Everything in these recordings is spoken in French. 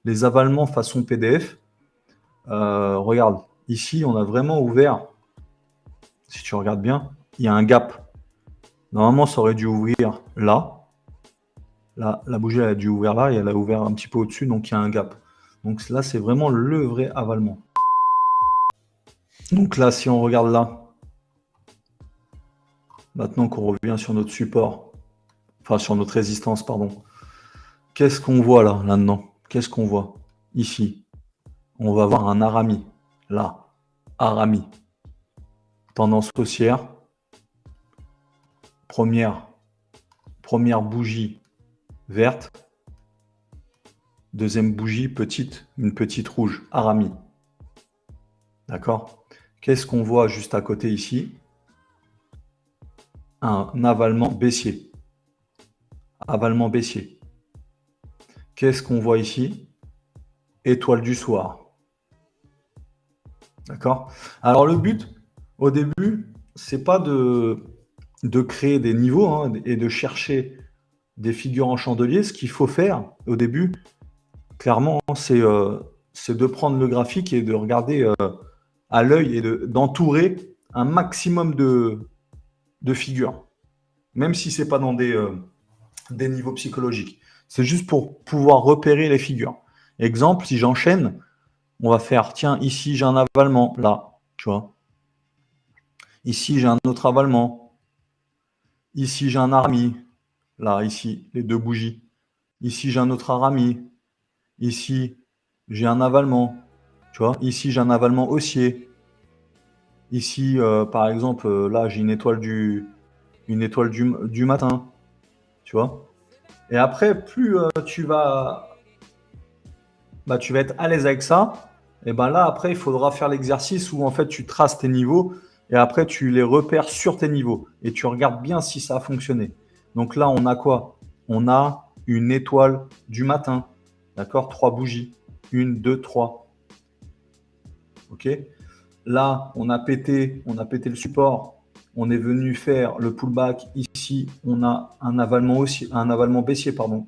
les avalements façon PDF, regarde, ici, on a vraiment ouvert, si tu regardes bien, il y a un gap. Normalement, ça aurait dû ouvrir là. Là, la bougie, elle a dû ouvrir là et elle a ouvert un petit peu au-dessus, donc il y a un gap. Donc là, c'est vraiment le vrai avalement. Donc là, si on regarde là, maintenant qu'on revient sur notre support, enfin sur notre résistance, pardon, qu'est-ce qu'on voit là, là-dedans? Qu'est-ce qu'on voit? Ici, on va avoir un Arami. Là, Arami. Tendance haussière. Première bougie verte. Deuxième bougie petite, une petite rouge, Arami. D'accord? Qu'est-ce qu'on voit juste à côté ici? Un avalement baissier. Avalement baissier. Qu'est-ce qu'on voit ici? Étoile du soir. D'accord? Alors le but, au début, c'est pas de créer des niveaux hein, et de chercher des figures en chandelier. Ce qu'il faut faire au début, clairement, c'est de prendre le graphique et de regarder à l'œil et d'entourer un maximum de figures, même si c'est pas dans des niveaux psychologiques. C'est juste pour pouvoir repérer les figures. Exemple, si j'enchaîne, on va faire, tiens, ici j'ai un avalement, là, tu vois. Ici j'ai un autre avalement. Ici j'ai un arami, là, ici, les deux bougies. Ici j'ai un autre arami. Ici j'ai un avalement, tu vois. Ici j'ai un avalement haussier. Ici, par exemple, là j'ai une étoile du matin, tu vois. Et après, plus tu vas être à l'aise avec ça, et ben là, après, il faudra faire l'exercice où en fait tu traces tes niveaux et après tu les repères sur tes niveaux et tu regardes bien si ça a fonctionné. Donc là, on a quoi? On a une étoile du matin, d'accord? 3 bougies. Une, deux, trois. OK? Là, on a pété le support. On est venu faire le pullback. Ici, on a un avalement aussi, un avalement baissier, pardon.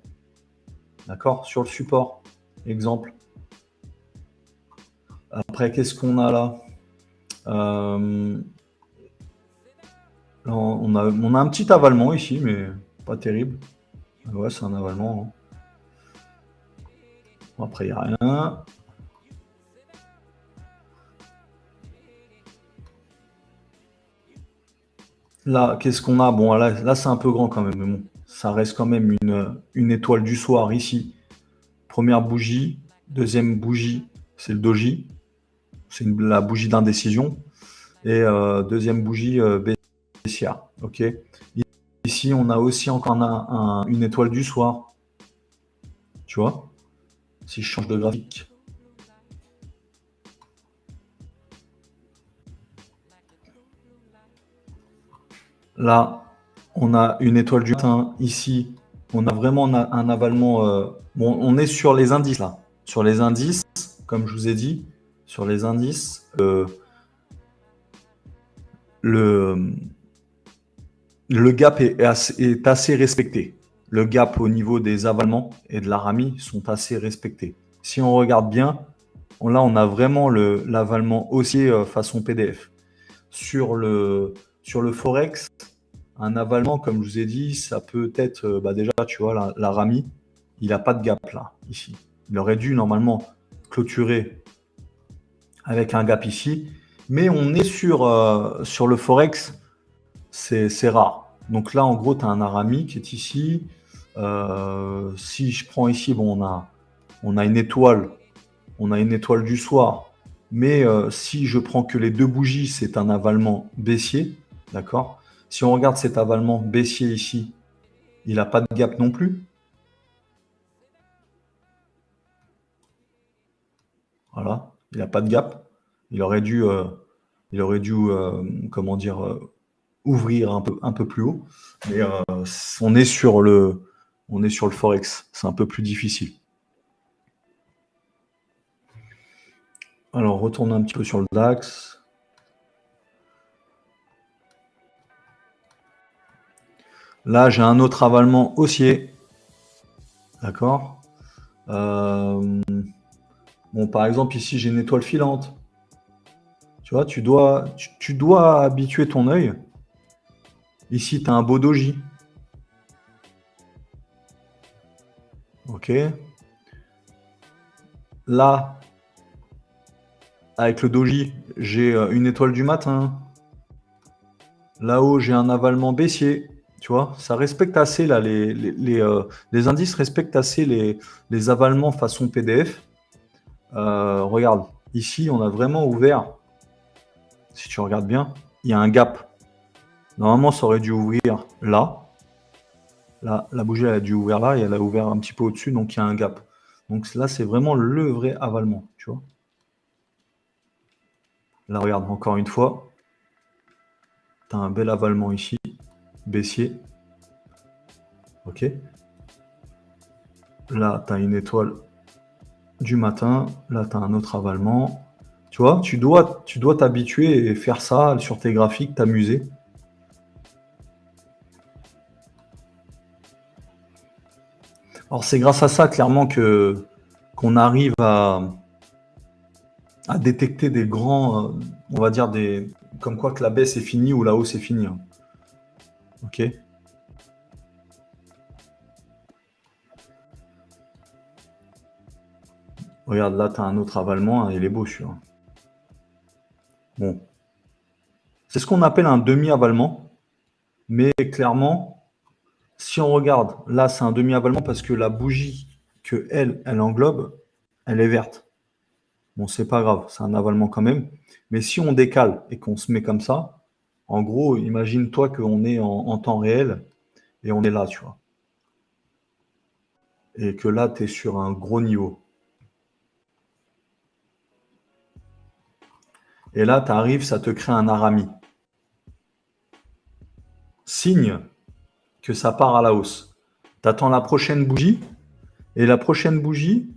D'accord? Sur le support. Exemple. Après, qu'est-ce qu'on a là? Là, on a un petit avalement ici, mais pas terrible. Ouais, c'est un avalement. Hein. Après, il n'y a rien. Là, qu'est-ce qu'on a? Bon, là c'est un peu grand quand même, mais bon, ça reste quand même une étoile du soir ici. Première bougie, deuxième bougie, c'est le doji, c'est la bougie d'indécision. Et deuxième bougie baissière. Ok. Ici, on a aussi encore une étoile du soir. Tu vois? Si je change de graphique. Là, on a une étoile du matin. Ici, on a vraiment un avalement. Bon, on est sur les indices là. Sur les indices, comme je vous ai dit, sur les indices, le, le gap est assez respecté. Le gap au niveau des avalements et de l'aramie sont assez respectés. Si on regarde bien, là, on a vraiment l'avalement haussier façon PDF. Sur le Forex, un avalement, comme je vous ai dit, ça peut être, déjà, tu vois, l'Arami, il n'a pas de gap là, ici. Il aurait dû normalement clôturer avec un gap ici, mais on est sur le Forex, c'est rare. Donc là, en gros, tu as un Arami qui est ici. Si je prends ici, bon, on a une étoile du soir. Mais si je prends que les deux bougies, c'est un avalement baissier. D'accord? Si on regarde cet avalement baissier ici, il n'a pas de gap non plus. Voilà, il n'a pas de gap. Il aurait dû, comment dire, ouvrir un peu plus haut. Mais on est sur le Forex. C'est un peu plus difficile. Alors, retournons un petit peu sur le DAX. Là, j'ai un autre avalement haussier. D'accord? Euh, bon, par exemple, ici, j'ai une étoile filante. Tu vois, tu dois habituer ton œil. Ici, tu as un beau doji. Ok. Là, avec le doji, j'ai une étoile du matin. Là-haut, j'ai un avalement baissier. Tu vois, ça respecte assez, là, les indices respectent assez les avalements façon PDF. Regarde, ici, on a vraiment ouvert, si tu regardes bien, il y a un gap. Normalement, ça aurait dû ouvrir là. Là, la bougie, elle a dû ouvrir là et elle a ouvert un petit peu au-dessus, donc il y a un gap. Donc là, c'est vraiment le vrai avalement, tu vois. Là, regarde, encore une fois, tu as un bel avalement ici, baissier. Ok. Là, tu as une étoile du matin. Là, tu as un autre avalement. Tu vois, tu dois t'habituer et faire ça sur tes graphiques, t'amuser. Alors, c'est grâce à ça, clairement, que qu'on arrive à détecter des grands, on va dire, comme quoi que la baisse est finie ou la hausse est finie, hein. Ok. Regarde, là, tu as un autre avalement, hein, il est beau celui-là. Bon. C'est ce qu'on appelle un demi-avalement, mais clairement, si on regarde, là, c'est un demi-avalement parce que la bougie que elle englobe, elle est verte. Bon, c'est pas grave, c'est un avalement quand même. Mais si on décale et qu'on se met comme ça, en gros, imagine-toi qu'on est en temps réel et on est là, tu vois. Et que là, tu es sur un gros niveau. Et là, tu arrives, ça te crée un arami. Signe que ça part à la hausse. Tu attends la prochaine bougie, et la prochaine bougie,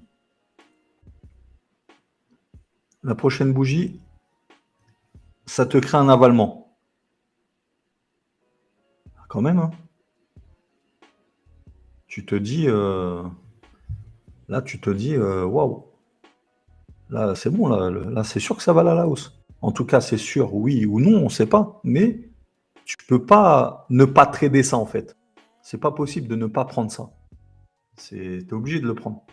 ça te crée un avalement. Quand même, hein. Tu te dis, là, tu te dis, waouh, là, c'est bon, là, c'est sûr que ça va aller à la hausse. En tout cas, c'est sûr, oui ou non, on ne sait pas. Mais tu peux pas ne pas trader ça, en fait. C'est pas possible de ne pas prendre ça. Tu es obligé de le prendre.